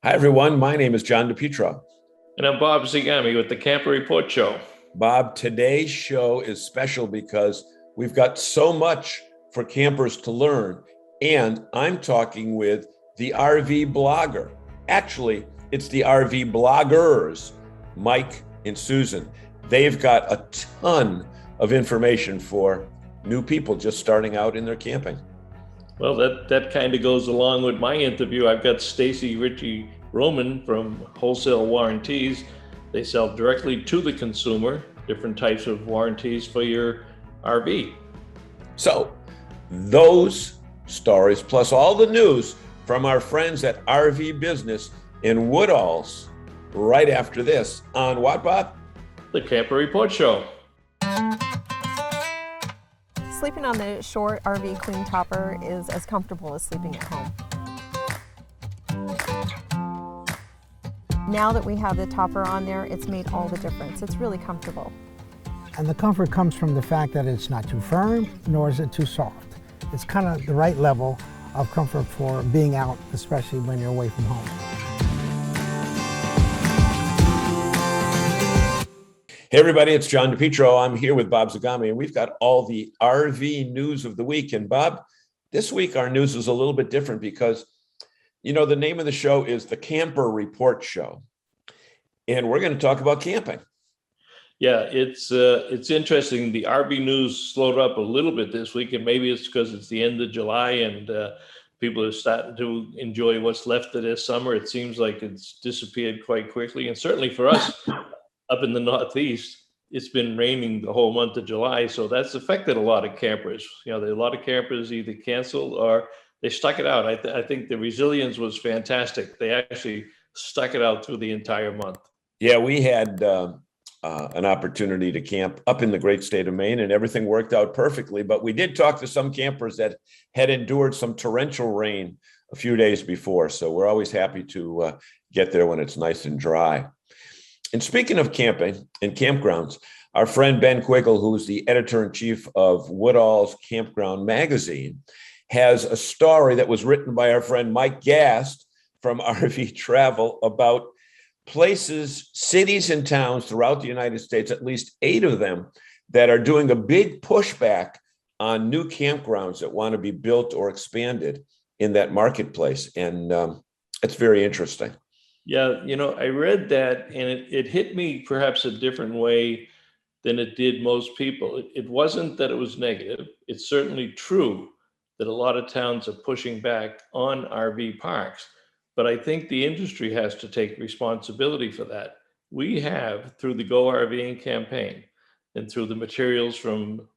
Hi, everyone. My name is John DePietro. And I'm Bob Zagami with the Camper Report Show. Bob, today's show is special because we've got so much for campers to learn. And I'm talking with the RV blogger. Actually, it's the RV bloggers, Mike and Susan. They've got a ton of information for new people just starting out in their camping. Well, that kind of goes along with my interview. I've got Stacy Ritchie Roman from Wholesale Warranties. They sell directly to the consumer, different types of warranties for your RV. So those stories, plus all the news from our friends at RV Business in Woodalls, right after this on what, Bob? The Camper Report Show. Sleeping on the short RV queen topper is as comfortable as sleeping at home. Now that we have the topper on there, it's made all the difference. It's really comfortable. And the comfort comes from the fact that it's not too firm, nor is it too soft. It's kind of the right level of comfort for being out, especially when you're away from home. Hey, everybody, it's John DePietro. I'm here with Bob Zagami, and we've got all the RV news of the week. And Bob, this week our news is a little bit different because, you know, the name of the show is the Camper Report Show, and we're going to talk about camping. Yeah, it's interesting. The RV news slowed up a little bit this week, and maybe it's because it's the end of July and people are starting to enjoy what's left of this summer. It seems like it's disappeared quite quickly, and certainly for us up in the Northeast, it's been raining the whole month of July, so that's affected a lot of campers. You know, a lot of campers either canceled or they stuck it out. I think the resilience was fantastic. They actually stuck it out through the entire month. Yeah, we had an opportunity to camp up in the great state of Maine, and everything worked out perfectly. But we did talk to some campers that had endured some torrential rain a few days before. So we're always happy to get there when it's nice and dry. And speaking of camping and campgrounds, our friend Ben Quiggle, who's the editor-in-chief of Woodall's Campground magazine, has a story that was written by our friend Mike Gast from RV Travel about places, cities and towns throughout the United States, at least 8 of them, that are doing a big pushback on new campgrounds that want to be built or expanded in that marketplace. And it's very interesting. Yeah, you know, I read that and it hit me perhaps a different way than it did most people. It wasn't that it was negative. It's certainly true that a lot of towns are pushing back on RV parks, but I think the industry has to take responsibility for that. We have, through the Go RVing campaign and through the materials from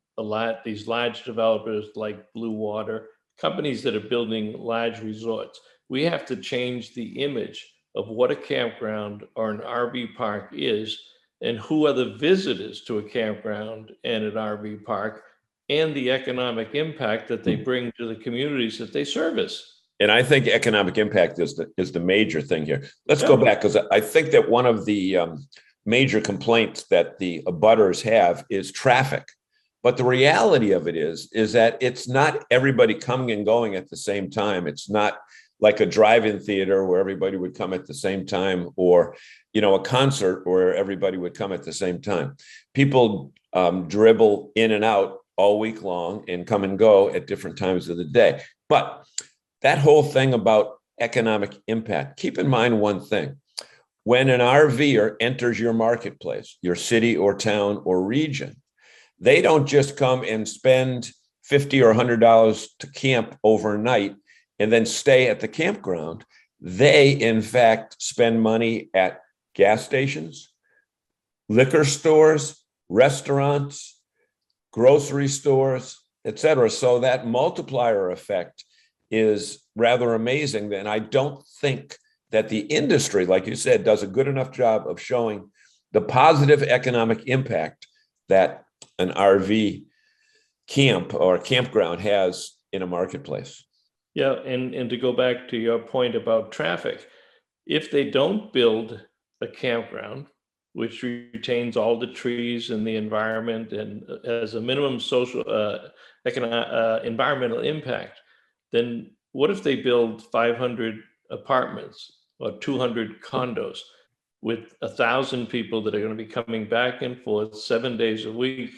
these large developers like Blue Water, companies that are building large resorts, we have to change the image of what a campground or an RV park is and who are the visitors to a campground and an RV park and the economic impact that they bring to the communities that they service. And I think economic impact is the major thing here. Let's go back, because I think that one of the major complaints that the abutters have is traffic. But the reality of it is that it's not everybody coming and going at the same time. It's not like a drive-in theater where everybody would come at the same time, or, you know, a concert where everybody would come at the same time. People dribble in and out all week long and come and go at different times of the day. But that whole thing about economic impact, keep in mind one thing. When an RVer enters your marketplace, your city or town or region, they don't just come and spend $50 or $100 to camp overnight and then stay at the campground. They, in fact, spend money at gas stations, liquor stores, restaurants, grocery stores, et cetera. So that multiplier effect is rather amazing. And I don't think that the industry, like you said, does a good enough job of showing the positive economic impact that an RV camp or campground has in a marketplace. Yeah, and to go back to your point about traffic, if they don't build a campground, which retains all the trees and the environment and as a minimum social environmental impact, then what if they build 500 apartments or 200 condos with 1,000 people that are going to be coming back and forth 7 days a week,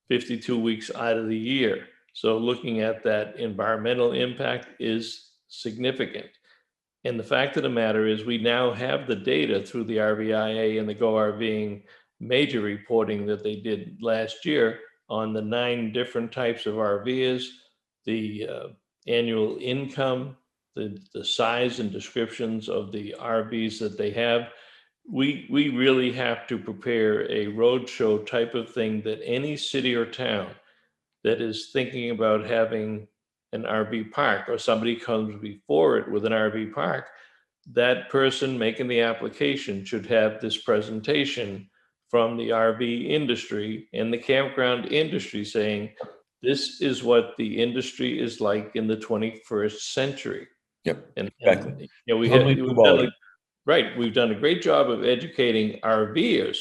52 weeks out of the year. So looking at that environmental impact is significant. And the fact of the matter is we now have the data through the RVIA and the Go RVing major reporting that they did last year on the 9 different types of RVs, the annual income, the size and descriptions of the RVs that they have. We really have to prepare a roadshow type of thing that any city or town that is thinking about having an RV park, or somebody comes before it with an RV park, that person making the application should have this presentation from the RV industry and the campground industry saying, this is what the industry is like in the 21st century. Yep, And exactly. you know, we've done a great job of educating RVers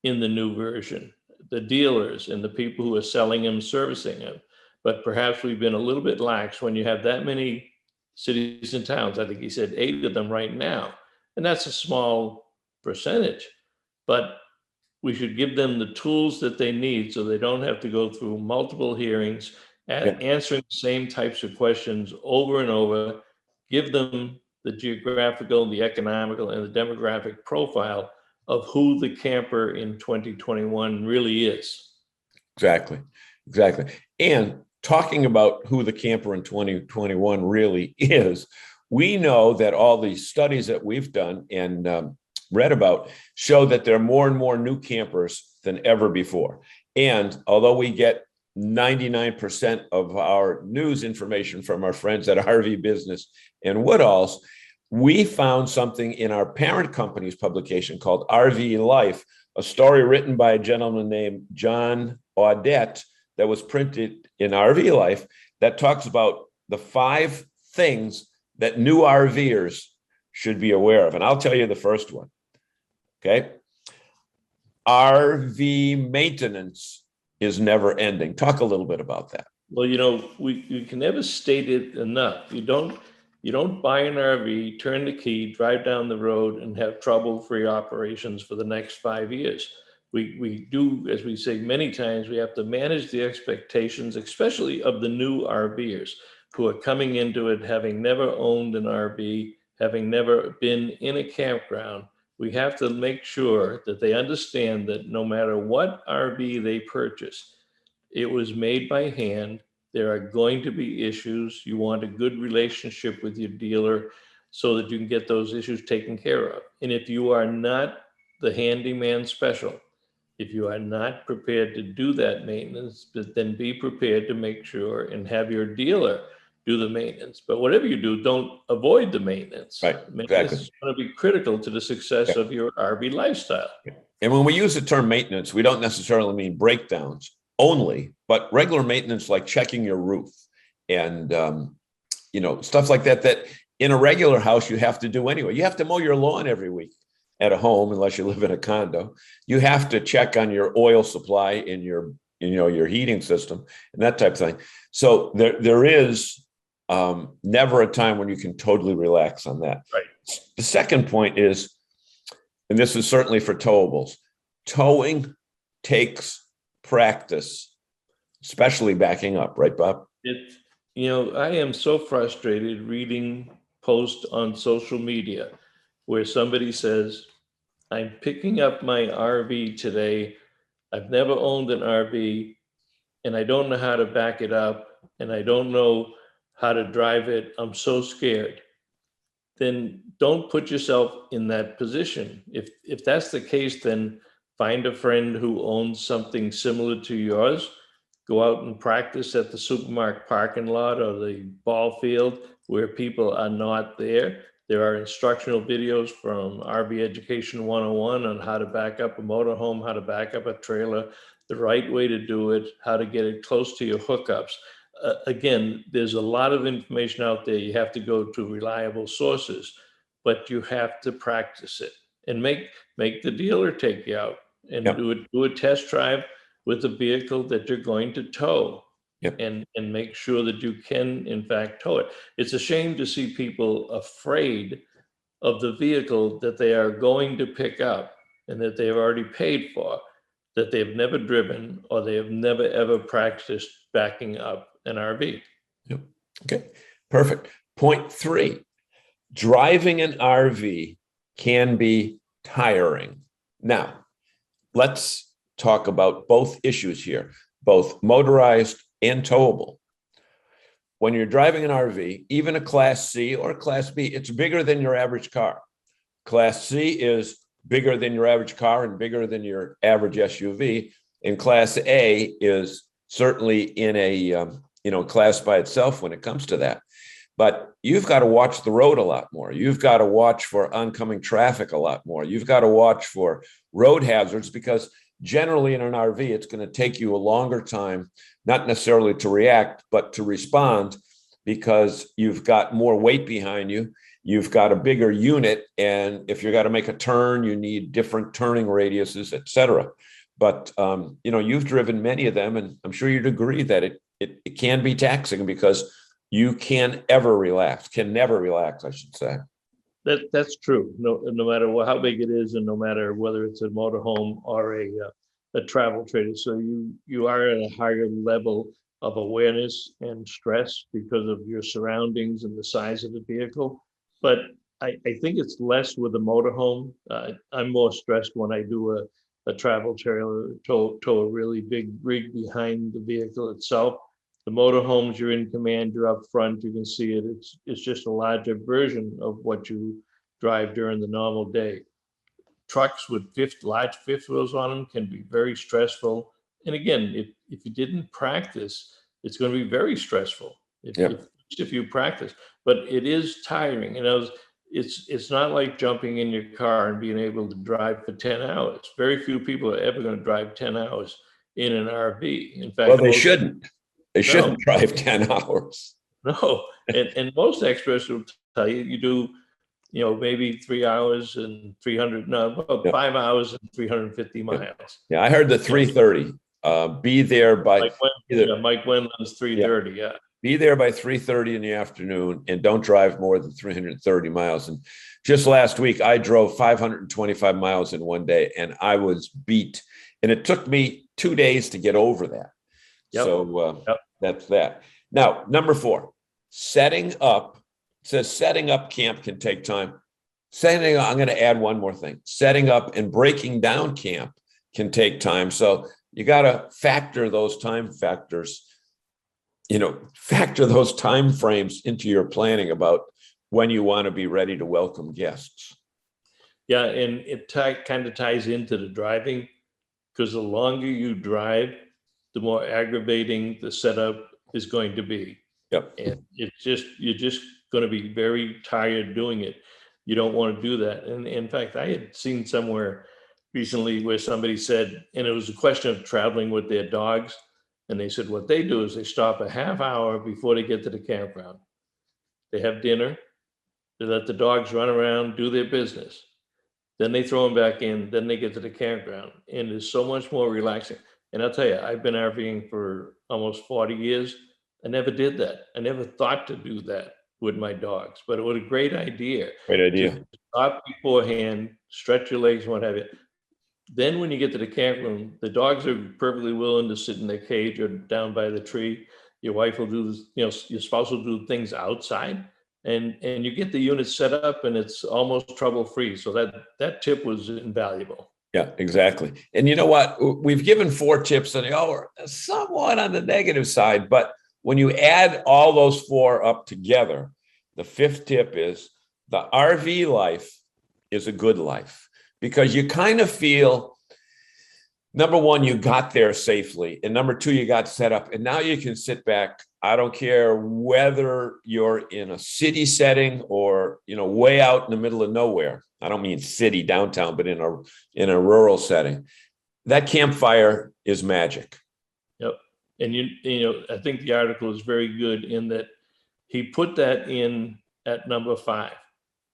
in the new version, the dealers and the people who are selling them, servicing them. But perhaps we've been a little bit lax when you have that many cities and towns. I think he said 8 of them right now, and that's a small percentage. But we should give them the tools that they need so they don't have to go through multiple hearings and answering the same types of questions over and over. Give them the geographical, the economical, and the demographic profile of who the camper in 2021 really is. Exactly. And talking about who the camper in 2021 really is, we know that all the studies that we've done and read about show that there are more and more new campers than ever before. And although we get 99% of our news information from our friends at RV Business and Woodalls, we found something in our parent company's publication called RV Life, a story written by a gentleman named John Audette that was printed in RV Life that talks about the 5 things that new RVers should be aware of. And I'll tell you the first one. Okay. RV maintenance is never ending. Talk a little bit about that. Well, you know, we can never state it enough. You don't buy an RV, turn the key, drive down the road and have trouble-free operations for the next 5 years. We do, as we say many times, we have to manage the expectations, especially of the new RVers who are coming into it having never owned an RV, having never been in a campground. We have to make sure that they understand that no matter what RV they purchase, it was made by hand. There are going to be issues. You want a good relationship with your dealer so that you can get those issues taken care of. And if you are not the handyman special, if you are not prepared to do that maintenance, then be prepared to make sure and have your dealer do the maintenance. But whatever you do, don't avoid the maintenance. Right, Maintenance exactly. is going to be critical to the success of your RV lifestyle. And when we use the term maintenance, we don't necessarily mean breakdowns only, but regular maintenance like checking your roof and stuff like that, that in a regular house you have to do anyway. You have to mow your lawn every week at a home, unless you live in a condo. You have to check on your oil supply in your heating system and that type of thing. So there is never a time when you can totally relax on that. Right. The second point is, and this is certainly for towables, towing takes practice, especially backing up, right, Bob? I am so frustrated reading posts on social media where somebody says, I'm picking up my RV today. I've never owned an RV and I don't know how to back it up and I don't know how to drive it. I'm so scared. Then don't put yourself in that position. If that's the case, then find a friend who owns something similar to yours. Go out and practice at the supermarket parking lot or the ball field where people are not there. There are instructional videos from RV Education 101 on how to back up a motorhome, how to back up a trailer, the right way to do it, how to get it close to your hookups. Again, there's a lot of information out there. You have to go to reliable sources, but you have to practice it and make the dealer take you out and do a test drive with a vehicle that you're going to tow. Yep. And make sure that you can, in fact, tow it. It's a shame to see people afraid of the vehicle that they are going to pick up and that they have already paid for, that they have never driven or they have never ever practiced backing up an RV. Yep. Okay, perfect. Point 3, driving an RV can be tiring. Now, let's talk about both issues here, both motorized and towable. When you're driving an RV, even a Class C or a Class B, it's bigger than your average car. Class C is bigger than your average car and bigger than your average SUV. And Class A is certainly in a class by itself when it comes to that. But you've got to watch the road a lot more. You've got to watch for oncoming traffic a lot more. You've got to watch for road hazards, because generally in an RV, it's going to take you a longer time, not necessarily to react, but to respond, because you've got more weight behind you. You've got a bigger unit. And if you've got to make a turn, you need different turning radiuses, et cetera. But, you've driven many of them, and I'm sure you'd agree that it can be taxing, because you can never relax, I should say. That's true. No matter how big it is, and no matter whether it's a motorhome or a travel trailer. So you are at a higher level of awareness and stress because of your surroundings and the size of the vehicle. But I think it's less with a motorhome. I'm more stressed when I do a travel trailer, tow a really big rig behind the vehicle itself. The motorhomes, you're in command, you're up front, you can see it. It's just a larger version of what you drive during the normal day. Trucks with large fifth wheels on them can be very stressful. And again, if you didn't practice, it's going to be very stressful if you practice. But it is tiring. It's not like jumping in your car and being able to drive for 10 hours. Very few people are ever going to drive 10 hours in an RV. In fact, well, they shouldn't. They shouldn't drive 10 hours. No, and most experts will tell you, you do, maybe 3 hours and 5 hours and 350 miles. Yeah, I heard the 330. Be there by Mike Wendland's 330. Yeah. Be there by 3:30 in the afternoon, and don't drive more than 330 miles. And just last week, I drove 525 miles in one day, and I was beat. And it took me 2 days to get over that. Yep. So that's that. Now, number 4, setting up. It says setting up camp can take time. I'm going to add one more thing. Setting up and breaking down camp can take time. So you got to factor those time frames into your planning about when you want to be ready to welcome guests. Yeah, and it kind of ties into the driving, because the longer you drive, the more aggravating the setup is going to be. Yep. And you're just going to be very tired doing it. You don't want to do that. And in fact, I had seen somewhere recently where somebody said, and it was a question of traveling with their dogs, and they said what they do is they stop a half hour before they get to the campground. They have dinner, they let the dogs run around, do their business. Then they throw them back in, then they get to the campground, and it's so much more relaxing. And I'll tell you, I've been RVing for almost 40 years. I never did that. I never thought to do that with my dogs, but it was a great idea. Great idea. Stop beforehand, stretch your legs, what have you. Then when you get to the campground, the dogs are perfectly willing to sit in their cage or down by the tree. Your wife will do, your spouse will do things outside, and you get the unit set up, and it's almost trouble-free. So that tip was invaluable. Yeah, exactly. And you know what? We've given 4 tips, and they all are somewhat on the negative side. But when you add all those 4 up together, the 5th tip is the RV life is a good life, because you kind of feel, number 1, you got there safely. And number 2, you got set up. And now you can sit back. I don't care whether you're in a city setting or, way out in the middle of nowhere. I don't mean city downtown, but in a rural setting. That campfire is magic. Yep. And I think the article is very good in that he put that in at number 5.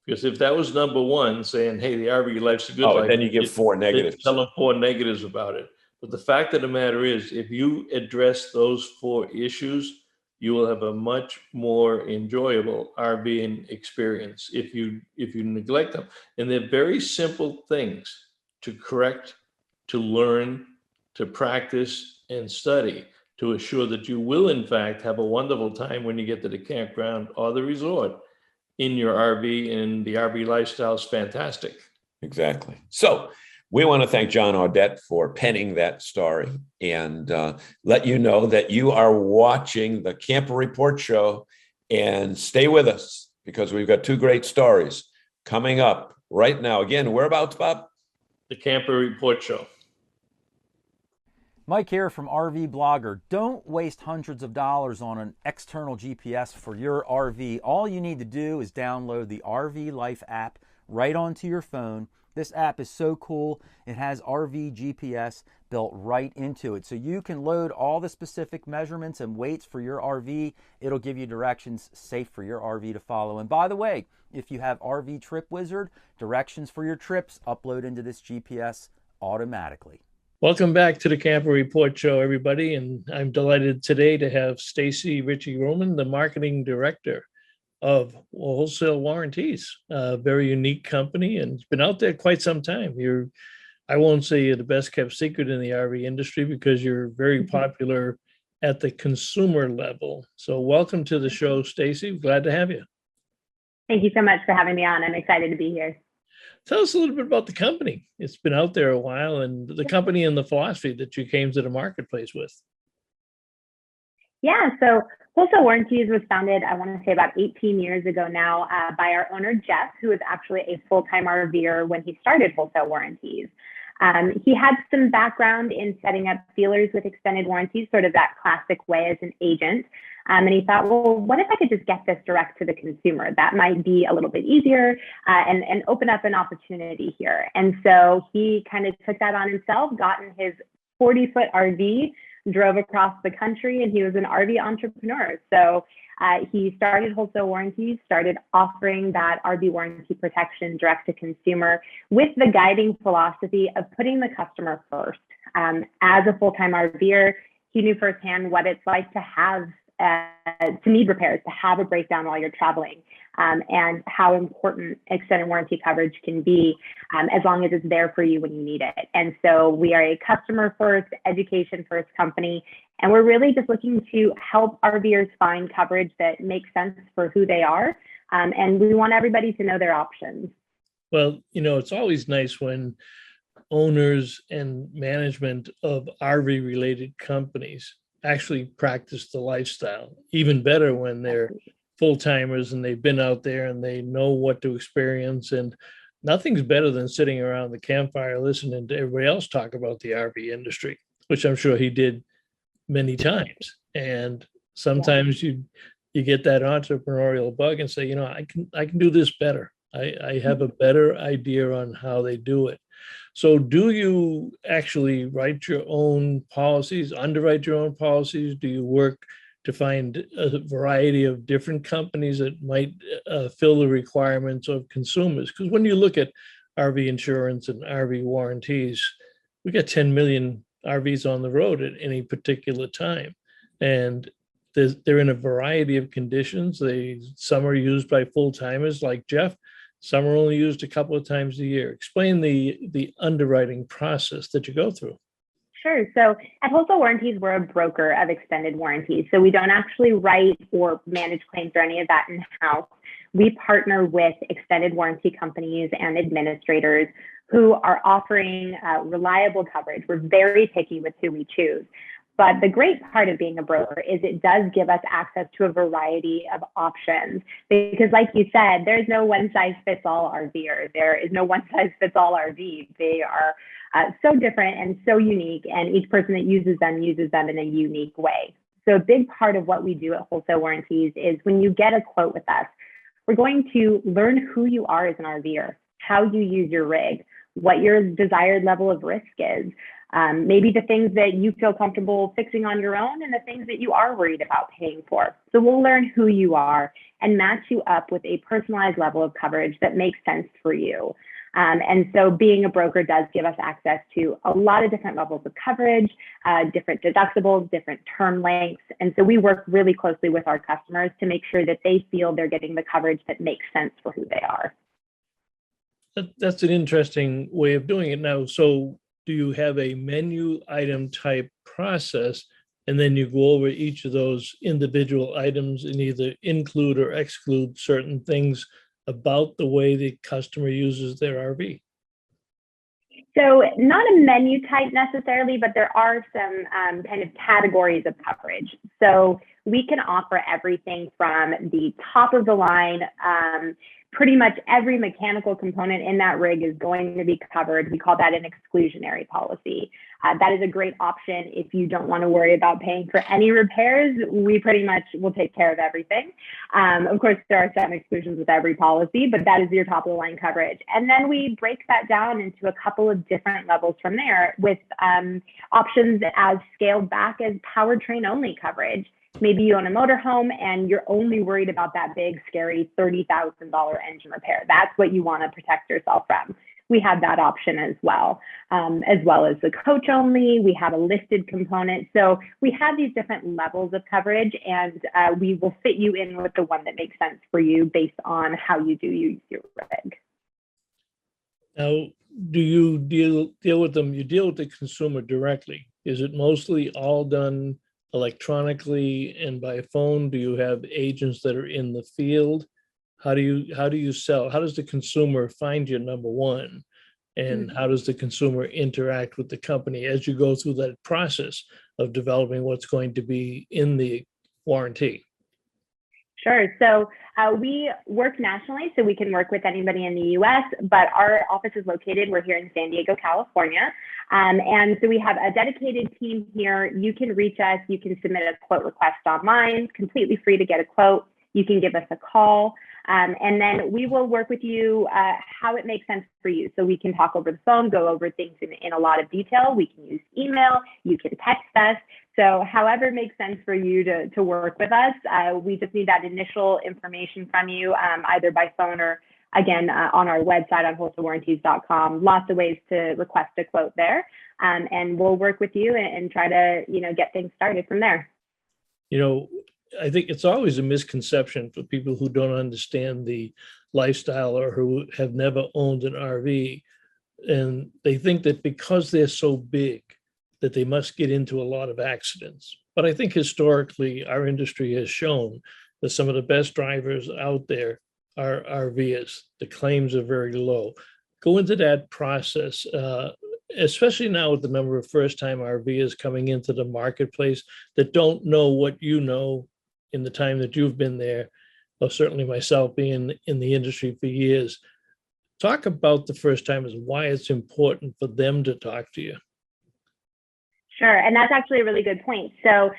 Because if that was number 1, saying, hey, the RV life's a good life. Then you give 4 negatives. Tell them 4 negatives about it. But the fact of the matter is, if you address those 4 issues, you will have a much more enjoyable RVing experience if you neglect them. And they're very simple things to correct, to learn, to practice and study to assure that you will in fact have a wonderful time when you get to the campground or the resort in your RV, and the RV lifestyle is fantastic. Exactly. So we want to thank John Audette for penning that story and let you know that you are watching the Camper Report Show, and stay with us because we've got two great stories coming up right now. Again, whereabouts, Bob? The Camper Report Show. Mike here from RV Blogger. Don't waste hundreds of dollars on an external GPS for your RV. All you need to do is download the RV Life app right onto your phone. This app is so cool. It has RV GPS built right into it. So you can load all the specific measurements and weights for your RV. It'll give you directions safe for your RV to follow. And by the way, if you have RV Trip Wizard, directions for your trips upload into this GPS automatically. Welcome back to the Camper Report Show, everybody. And I'm delighted today to have Stacy Ritchie Roman, the marketing director of Wholesale Warranties, a very unique company, and it's been out there quite some time. I won't say you're the best kept secret in the RV industry because you're very popular at the consumer level. So welcome to the show, Stacy. Glad to have you. Thank you so much for having me on. I'm excited to be here. Tell us a little bit about the company. It's been out there a while, and the company and the philosophy that you came to the marketplace with. Yeah, so Wholesale Warranties was founded, I want to say about 18 years ago now, by our owner, Jeff, who was actually a full-time RVer when he started Wholesale Warranties. He had some background in setting up dealers with extended warranties, sort of that classic way as an agent. And he thought, well, what if I could just get this direct to the consumer? That might be a little bit easier and open up an opportunity here. And so he kind of took that on himself, got in his 40-foot RV, drove across the country, and he was an RV entrepreneur. So he started Wholesale Warranties, started offering that RV warranty protection direct to consumer with the guiding philosophy of putting the customer first. As a full-time RVer, he knew firsthand what it's like to have to need repairs, to have a breakdown while you're traveling, and how important extended warranty coverage can be as long as it's there for you when you need it. And so we are a customer first, education first company, and we're really just looking to help RVers find coverage that makes sense for who they are. And we want everybody to know their options. Well, it's always nice when owners and management of RV related companies actually practice the lifestyle. Even better when they're full-timers and they've been out there and they know what to experience. And nothing's better than sitting around the campfire listening to everybody else talk about the RV industry, which I'm sure he did many times. And sometimes you get that entrepreneurial bug and say, I can do this better. I have a better idea on how they do it. So do you actually write your own policies, underwrite your own policies? Do you work to find a variety of different companies that might fill the requirements of consumers? Because when you look at RV insurance and RV warranties, we got 10 million RVs on the road at any particular time. And they're in a variety of conditions. Some are used by full-timers like Jeff. Some are only used a couple of times a year. Explain the underwriting process that you go through. Sure. So at Wholesale Warranties, we're a broker of extended warranties. So we don't actually write or manage claims or any of that in-house. We partner with extended warranty companies and administrators who are offering reliable coverage. We're very picky with who we choose. But the great part of being a broker is it does give us access to a variety of options. Because like you said, there's no one size fits all RVer. There is no one size fits all RV. They are so different and so unique, and each person that uses them in a unique way. So a big part of what we do at Wholesale Warranties is when you get a quote with us, we're going to learn who you are as an RVer, how you use your rig, what your desired level of risk is. Maybe the things that you feel comfortable fixing on your own and the things that you are worried about paying for. So we'll learn who you are and match you up with a personalized level of coverage that makes sense for you. And so being a broker does give us access to a lot of different levels of coverage, different deductibles, different term lengths. And so we work really closely with our customers to make sure that they feel they're getting the coverage that makes sense for who they are. That's an interesting way of doing it now. So do you have a menu item type process, and then you go over each of those individual items and either include or exclude certain things about the way the customer uses their RV? So not a menu type necessarily, but there are some kind of categories of coverage. So we can offer everything from the top of the line. Pretty much every mechanical component in that rig is going to be covered. We call that an exclusionary policy. That is a great option if you don't want to worry about paying for any repairs. We pretty much will take care of everything. Of course, there are some exclusions with every policy, but that is your top of the line coverage. And then we break that down into a couple of different levels from there with options as scaled back as powertrain only coverage. Maybe you own a motorhome and you're only worried about that big, scary $30,000 engine repair. That's what you want to protect yourself from. We have that option as well as the coach only. We have a lifted component. So we have these different levels of coverage, and we will fit you in with the one that makes sense for you based on how you do use your rig. Now, do you deal with them? You deal with the consumer directly. Is it mostly all done electronically and by phone? Do you have agents that are in the field? How do you sell? How does the consumer find you, number one? And how does the consumer interact with the company as you go through that process of developing what's going to be in the warranty? Sure. So we work nationally, so we can work with anybody in the U.S., but our office is located, we're here in San Diego, California. And so we have a dedicated team here. You can reach us. You can submit a quote request online, completely free to get a quote. You can give us a call. And then we will work with you how it makes sense for you. So we can talk over the phone, go over things in a lot of detail. We can use email. You can text us. So however it makes sense for you to work with us, we just need that initial information from you, either by phone or, again, on our website on wholesalewarranties.com. Lots of ways to request a quote there. And we'll work with you and try to, get things started from there. I think it's always a misconception for people who don't understand the lifestyle or who have never owned an RV. And they think that because they're so big, that they must get into a lot of accidents. But I think historically, our industry has shown that some of the best drivers out there are RVers. The claims are very low. Go into that process, especially now with the number of first-time RVers coming into the marketplace that don't know what you know in the time that you've been there, or certainly myself being in the industry for years. Talk about the first timers, why it's important for them to talk to you. Sure, and that's actually a really good point. So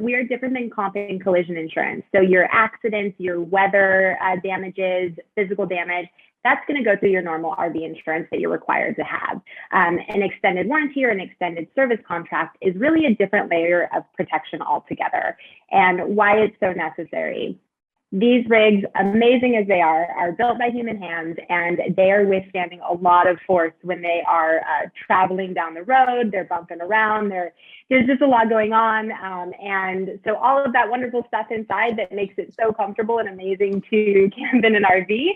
we are different than comp and collision insurance. So your accidents, your weather damages, physical damage, that's going to go through your normal RV insurance that you're required to have. An extended warranty or an extended service contract is really a different layer of protection altogether, and why it's so necessary. These rigs, amazing as they are built by human hands, and they are withstanding a lot of force when they are traveling down the road. They're bumping around. There's just a lot going on. And so all of that wonderful stuff inside that makes it so comfortable and amazing to camp in an RV,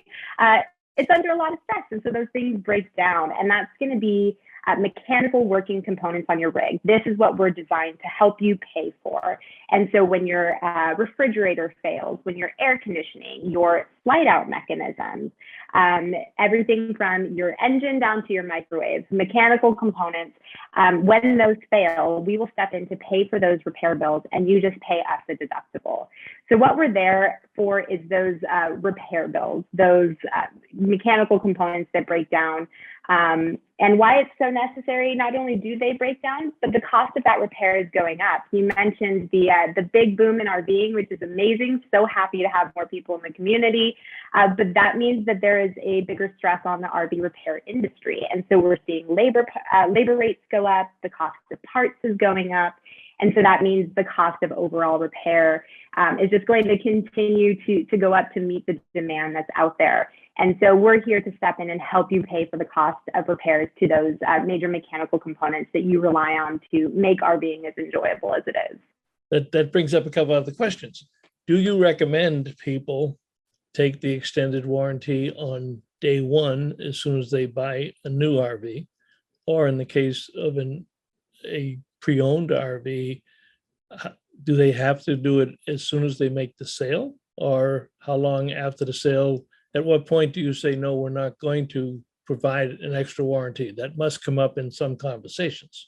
it's under a lot of stress. And so those things break down, and that's going to be mechanical working components on your rig. This is what we're designed to help you pay for. And so when your refrigerator fails, when your air conditioning, your slide out mechanisms, everything from your engine down to your microwaves, mechanical components, when those fail, we will step in to pay for those repair bills, and you just pay us a deductible. So what we're there for is those repair bills, those mechanical components that break down. And why it's so necessary, not only do they break down, but the cost of that repair is going up. You mentioned the big boom in RVing, which is amazing. So happy to have more people in the community. But that means that there is a bigger stress on the RV repair industry. And so we're seeing labor rates go up, the cost of parts is going up. And so that means the cost of overall repair is just going to continue to go up to meet the demand that's out there. And so we're here to step in and help you pay for the cost of repairs to those major mechanical components that you rely on to make RVing as enjoyable as it is. That brings up a couple other questions. Do you recommend people take the extended warranty on day one as soon as they buy a new RV? Or in the case of a pre-owned RV, do they have to do it as soon as they make the sale? Or how long after the sale? At what point do you say, no, we're not going to provide an extra warranty? That must come up in some conversations.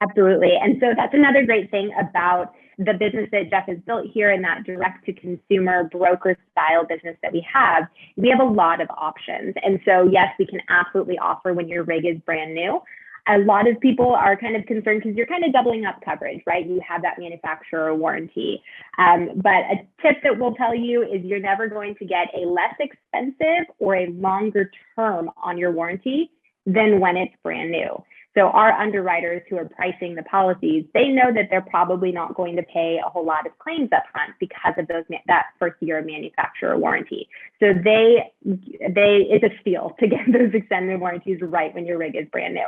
Absolutely. And so that's another great thing about the business that Jeff has built here, and that direct to consumer broker style business that we have. We have a lot of options. And so, yes, we can absolutely offer when your rig is brand new. A lot of people are kind of concerned because you're kind of doubling up coverage, right? You have that manufacturer warranty. But a tip that we'll tell you is you're never going to get a less expensive or a longer term on your warranty than when it's brand new. So our underwriters who are pricing the policies, they know that they're probably not going to pay a whole lot of claims up front because of that first year of manufacturer warranty. So it's a steal to get those extended warranties right when your rig is brand new.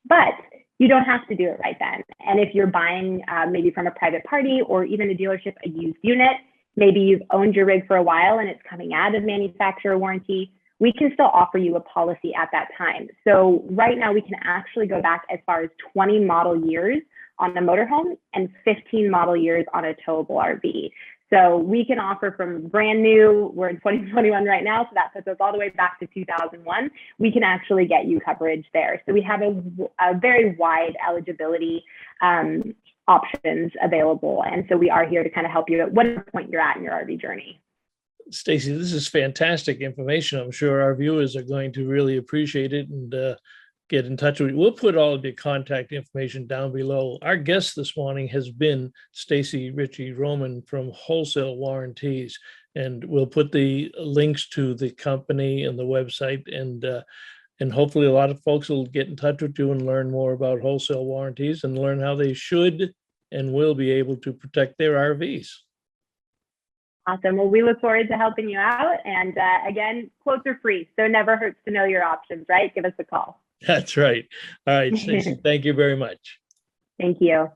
But you don't have to do it right then. And if you're buying maybe from a private party or even a dealership, a used unit, maybe you've owned your rig for a while and it's coming out of manufacturer warranty, we can still offer you a policy at that time. So right now we can actually go back as far as 20 model years on a motorhome and 15 model years on a towable RV. So we can offer from brand new, we're in 2021 right now, so that puts us all the way back to 2001. We can actually get you coverage there. So we have a very wide eligibility options available. And so we are here to kind of help you at whatever point you're at in your RV journey. Stacy, this is fantastic information. I'm sure our viewers are going to really appreciate it and get in touch with you. We'll put all of your contact information down below. Our guest this morning has been Stacy Ritchie Roman from Wholesale Warranties, and we'll put the links to the company and the website, and hopefully a lot of folks will get in touch with you and learn more about wholesale warranties and learn how they should and will be able to protect their RVs. Awesome. Well, we look forward to helping you out. And again, quotes are free, so it never hurts to know your options, right? Give us a call. That's right. All right, Stacy, thank you very much. Thank you.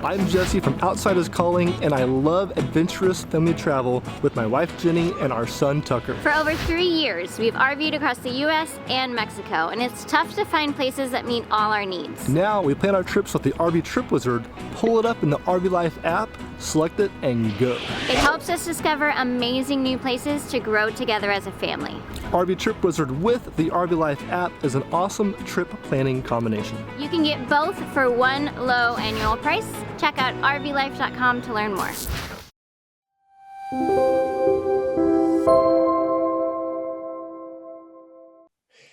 I'm Jesse from Outsiders Calling, and I love adventurous family travel with my wife Jenny and our son Tucker. For over 3 years, we've RV'd across the US and Mexico, and it's tough to find places that meet all our needs. Now we plan our trips with the RV Trip Wizard, pull it up in the RV Life app, select it, and go. It helps us discover amazing new places to grow together as a family. RV Trip Wizard with the RV Life app is an awesome trip planning combination. You can get both for one low annual price. Check out rvlife.com to learn more.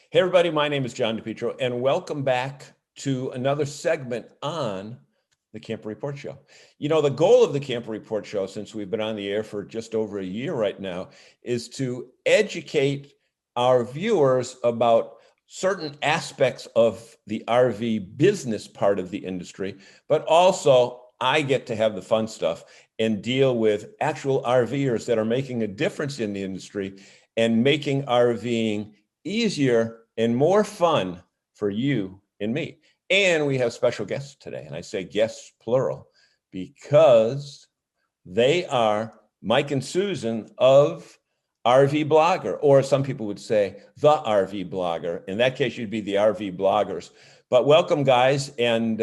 Hey everybody, my name is John DePietro, and welcome back to another segment on the Camper Report Show. You know, the goal of the Camper Report Show, since we've been on the air for just over a year right now, is to educate our viewers about certain aspects of the RV business part of the industry, but also I get to have the fun stuff and deal with actual RVers that are making a difference in the industry and making RVing easier and more fun for you and me. And we have special guests today, and I say guests plural because they are Mike and Susan of RV Blogger, or some people would say the RV Blogger. In that case, you'd be the RV Bloggers. But welcome, guys, and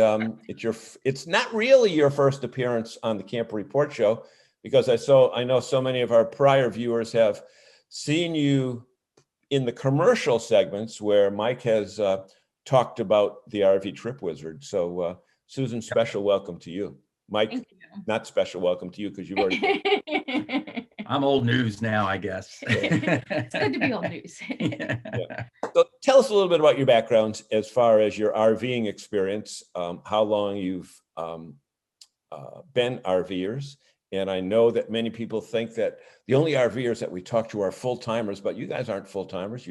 it's not really your first appearance on the Camper Report Show, because I know so many of our prior viewers have seen you in the commercial segments where Mike has talked about the RV Trip Wizard. So Susan, special welcome to you. Mike, not special welcome to you because you've already. I'm old news now, I guess. It's good to be old news. Yeah. So tell us a little bit about your background as far as your RVing experience, how long you've been RVers. And I know that many people think that the only RVers that we talk to are full-timers, but you guys aren't full-timers.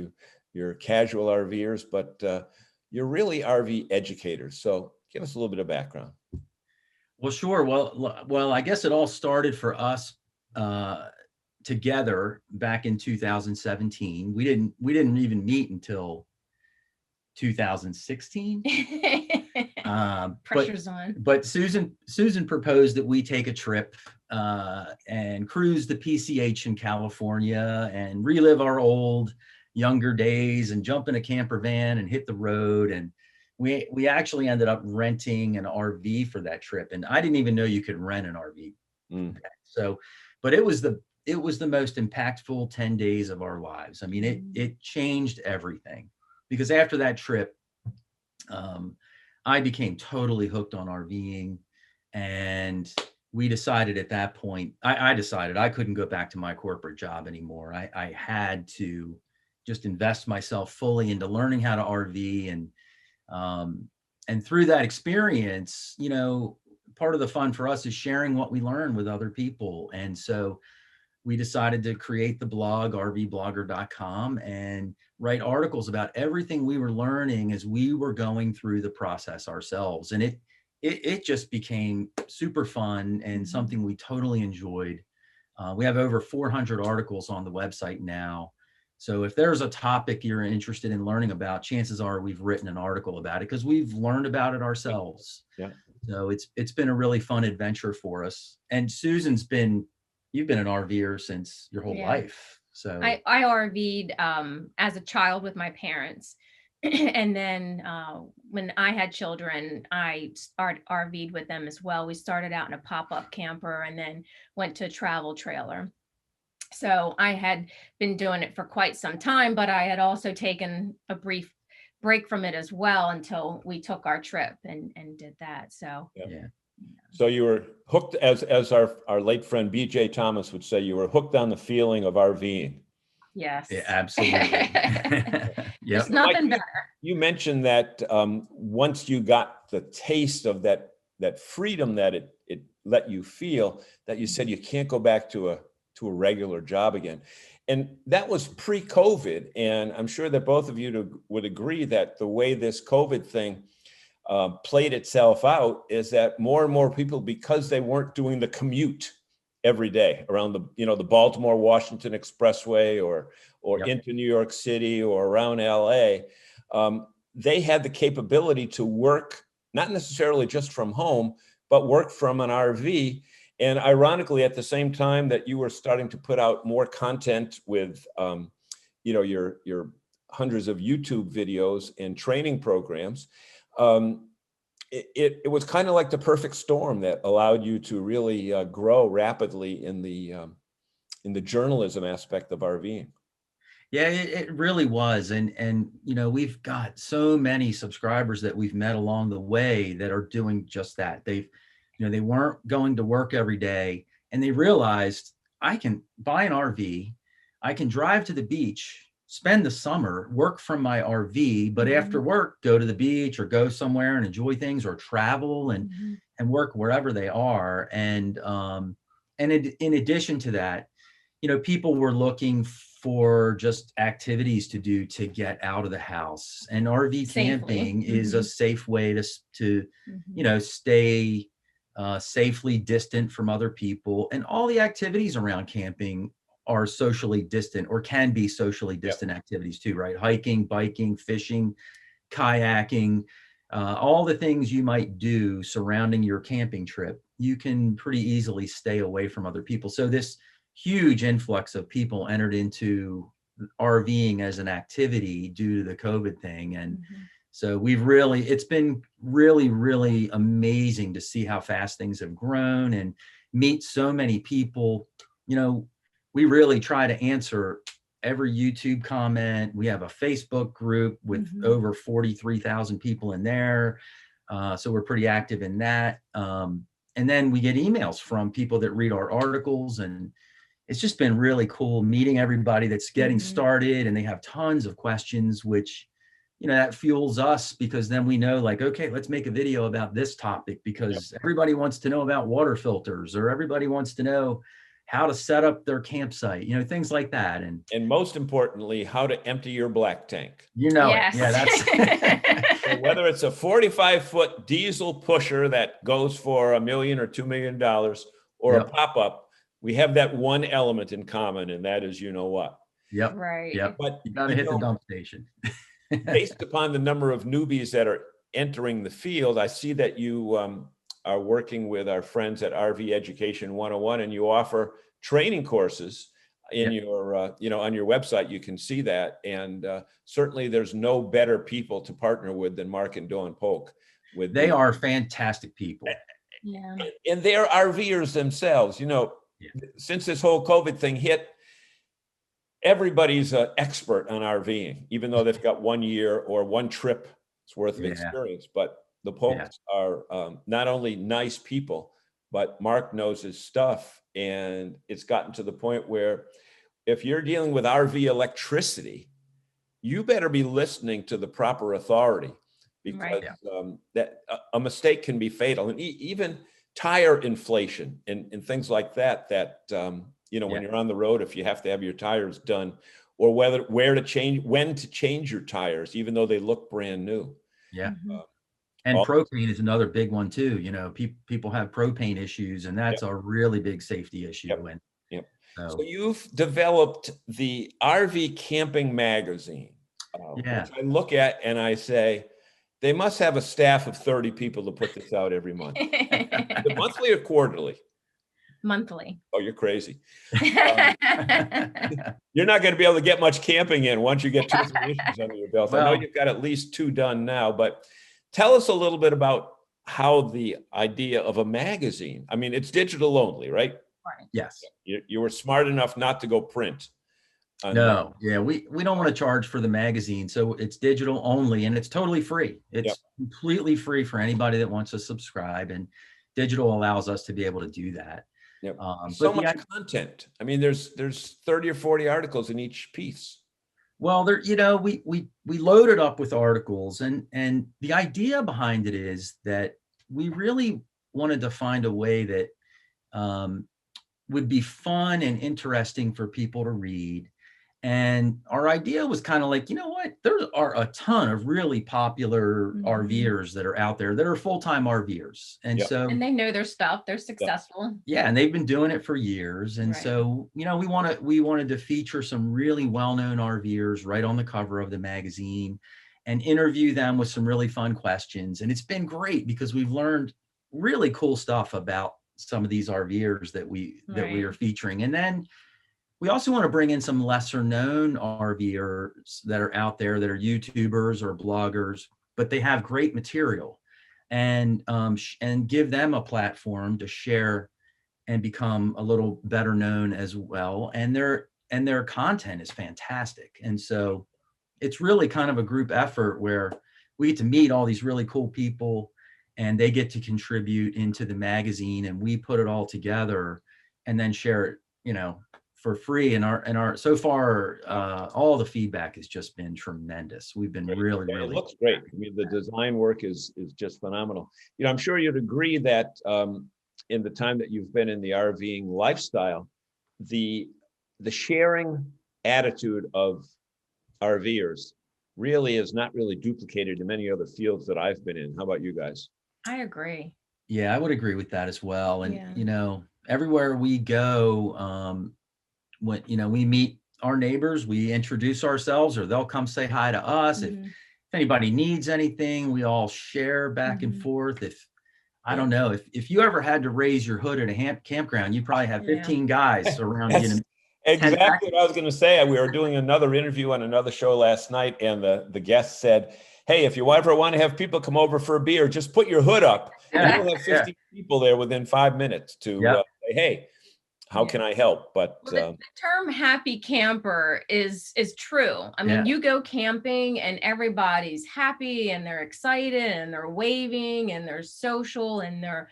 You're casual RVers, but you're really RV educators. So give us a little bit of background. Well, sure. Well, I guess it all started for us together back in 2017. We didn't even meet until 2016. Pressure's on. But Susan proposed that we take a trip and cruise the PCH in California and relive our old younger days and jump in a camper van and hit the road. And we actually ended up renting an RV for that trip. And I didn't even know you could rent an RV. So, but it was the most impactful 10 days of our lives. I mean, it changed everything, because after that trip, I became totally hooked on RVing, and we decided at that point, I decided I couldn't go back to my corporate job anymore. I had to just invest myself fully into learning how to RV, and through that experience, you know, part of the fun for us is sharing what we learn with other people. And so we decided to create the blog rvblogger.com and write articles about everything we were learning as we were going through the process ourselves. And it just became super fun and something we totally enjoyed. We have over 400 articles on the website now. So if there's a topic you're interested in learning about, chances are we've written an article about it because we've learned about it ourselves. Yeah. So it's been a really fun adventure for us. And Susan's you've been an RVer since your whole life. So I RV'd as a child with my parents. And then when I had children, I RV'd with them as well. We started out in a pop-up camper and then went to a travel trailer. So I had been doing it for quite some time, but I had also taken a brief break from it as well until we took our trip and did that. So yeah. So you were hooked, as our late friend BJ Thomas would say, you were hooked on the feeling of RVing. Yes. Yeah, absolutely. There's nothing better. You mentioned that once you got the taste of that freedom that it let you feel, that you said you can't go back to a regular job again. And that was pre-COVID. And I'm sure that both of you would agree that the way this COVID thing played itself out is that more and more people, because they weren't doing the commute every day around the Baltimore Washington Expressway or into New York City or around LA, they had the capability to work, not necessarily just from home, but work from an RV. And ironically, at the same time that you were starting to put out more content with your hundreds of YouTube videos and training programs, it was kind of like the perfect storm that allowed you to really grow rapidly in the journalism aspect of RVing. Yeah, it really was. And we've got so many subscribers that we've met along the way that are doing just that. They weren't going to work every day, and they realized, I can buy an RV, I can drive to the beach, spend the summer, work from my RV, but after work, go to the beach or go somewhere and enjoy things or travel and work wherever they are. And in addition to that, people were looking for just activities to do to get out of the house. And RV camping is a safe way to stay safely distant from other people. And all the activities around camping are socially distant or can be socially distant activities too, right? Hiking, biking, fishing, kayaking, all the things you might do surrounding your camping trip, you can pretty easily stay away from other people. So this huge influx of people entered into RVing as an activity due to the COVID thing. And so it's been really, really amazing to see how fast things have grown and meet so many people. We really try to answer every YouTube comment. We have a Facebook group with over 43,000 people in there. So we're pretty active in that. And then we get emails from people that read our articles, and it's just been really cool meeting everybody that's getting started, and they have tons of questions, which, that fuels us, because then we know, like, okay, let's make a video about this topic, because everybody wants to know about water filters, or everybody wants to know how to set up their campsite, things like that. And most importantly, how to empty your black tank. Yes. Yeah, that's so whether it's a 45-foot diesel pusher that goes for $1 million or $2 million, or a pop-up, we have that one element in common, and that is, you know what? Yep. Right. Yep. But You got to hit the dump station. based upon the number of newbies that are entering the field, I see that you are working with our friends at RV Education 101, and you offer training courses in your, on your website. You can see that. And certainly there's no better people to partner with than Mark and Dawn Polk. They are fantastic people. Yeah. And they're RVers themselves. Since this whole COVID thing hit, everybody's an expert on RVing, even though they've got 1 year or one trip's worth of experience. But the Polks are not only nice people, but Mark knows his stuff. And it's gotten to the point where if you're dealing with RV electricity, you better be listening to the proper authority, because that a mistake can be fatal. And even tire inflation and things like that, when you're on the road, if you have to have your tires done, or when to change your tires, even though they look brand new. Yeah. And propane is another big one too. People have propane issues, and that's a really big safety issue. So you've developed the RV Camping Magazine, which I look at and I say, they must have a staff of 30 people to put this out every month. Is it monthly or quarterly? Monthly. Oh, you're crazy. You're not going to be able to get much camping in once you get 2 or 3 issues under your belt. I know you've got at least 2 done now, but tell us a little bit about how the idea of a magazine, I mean, it's digital only, right? Right. Yes. You were smart enough not to go print. No. Yeah. We don't want to charge for the magazine. So it's digital only, and it's totally free. It's completely free for anybody that wants to subscribe, and digital allows us to be able to do that. So much content. I mean, there's 30 or 40 articles in each piece. Well, we load it up with articles, and the idea behind it is that we really wanted to find a way that would be fun and interesting for people to read. And our idea was kind of like, there are a ton of really popular RVers that are out there that are full-time RVers. And and they know their stuff. They're successful. Yeah. And they've been doing it for years. And so, we wanted to feature some really well-known RVers right on the cover of the magazine and interview them with some really fun questions. And it's been great because we've learned really cool stuff about some of these RVers that we are featuring. And then we also want to bring in some lesser known RVers that are out there that are YouTubers or bloggers, but they have great material, and give them a platform to share and become a little better known as well. And their content is fantastic. And so it's really kind of a group effort where we get to meet all these really cool people, and they get to contribute into the magazine, and we put it all together and then share it, for free. And our so far, all the feedback has just been tremendous. We've been really it looks great. I mean, the design work is just phenomenal. I'm sure you'd agree that in the time that you've been in the RVing lifestyle, the sharing attitude of RVers really is not really duplicated in many other fields that I've been in. How about you guys? I agree. Yeah, I would agree with that as well. And everywhere we go, when we meet our neighbors, we introduce ourselves, or they'll come say hi to us. If anybody needs anything, we all share back and forth. If I don't know, if you ever had to raise your hood at a campground, you probably have 15 guys around you. Exactly what I was going to say. We were doing another interview on another show last night, and the guest said, hey, if you ever want to have people come over for a beer, just put your hood up. And you'll have 50 people there within 5 minutes to say, hey, how can I help? But the term happy camper is true. I mean, you go camping and everybody's happy and they're excited and they're waving and they're social and they're,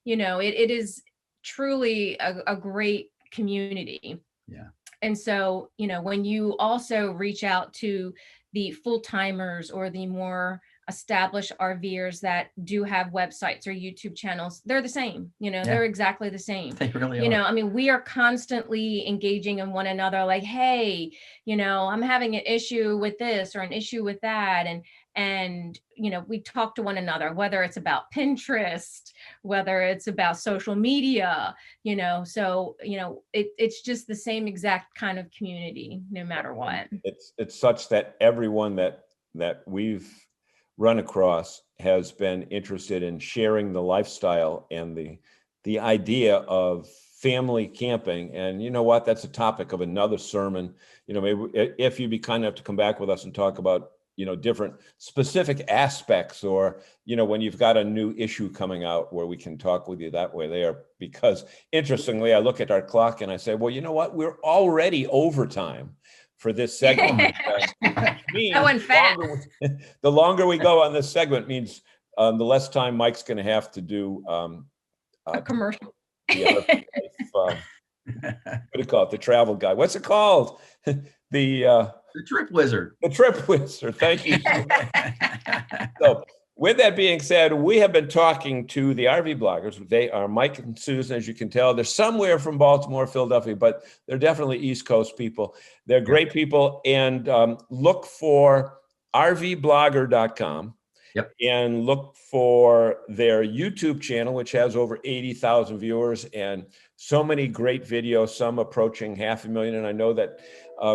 it is truly a great community. Yeah. And so, when you also reach out to the full-timers or the more established RVers that do have websites or YouTube channels, they're the same, they're exactly the same. They really are. I mean, we are constantly engaging in one another, like, hey, I'm having an issue with this or an issue with that. And, we talk to one another, whether it's about Pinterest, whether it's about social media, so, it's just the same exact kind of community, no matter what. It's such that everyone that we've run across has been interested in sharing the lifestyle and the idea of family camping. And you know what, that's a topic of another sermon. Maybe if you'd be kind enough to come back with us and talk about different specific aspects, or when you've got a new issue coming out where we can talk with you that way there. Because interestingly, I look at our clock and I say, well, you know what, we're already overtime for this segment. I went fast. The longer we go on this segment means the less time Mike's going to have to do a commercial. What do you call it? The travel guide. What's it called? The Trip Wizard. The Trip Wizard. Thank you. So, with that being said, we have been talking to the RV bloggers. They are Mike and Susan, as you can tell. They're somewhere from Baltimore, Philadelphia, but they're definitely East Coast people. They're great people. And look for rvblogger.com. Yep. And look for their YouTube channel, which has over 80,000 viewers and so many great videos, some approaching 500,000. And I know that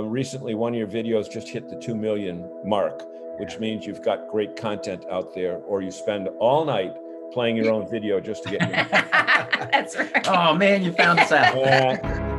recently one of your videos just hit the 2 million mark, which means you've got great content out there, or you spend all night playing your own video just to get your That's right. Oh man, you found us out. Yeah.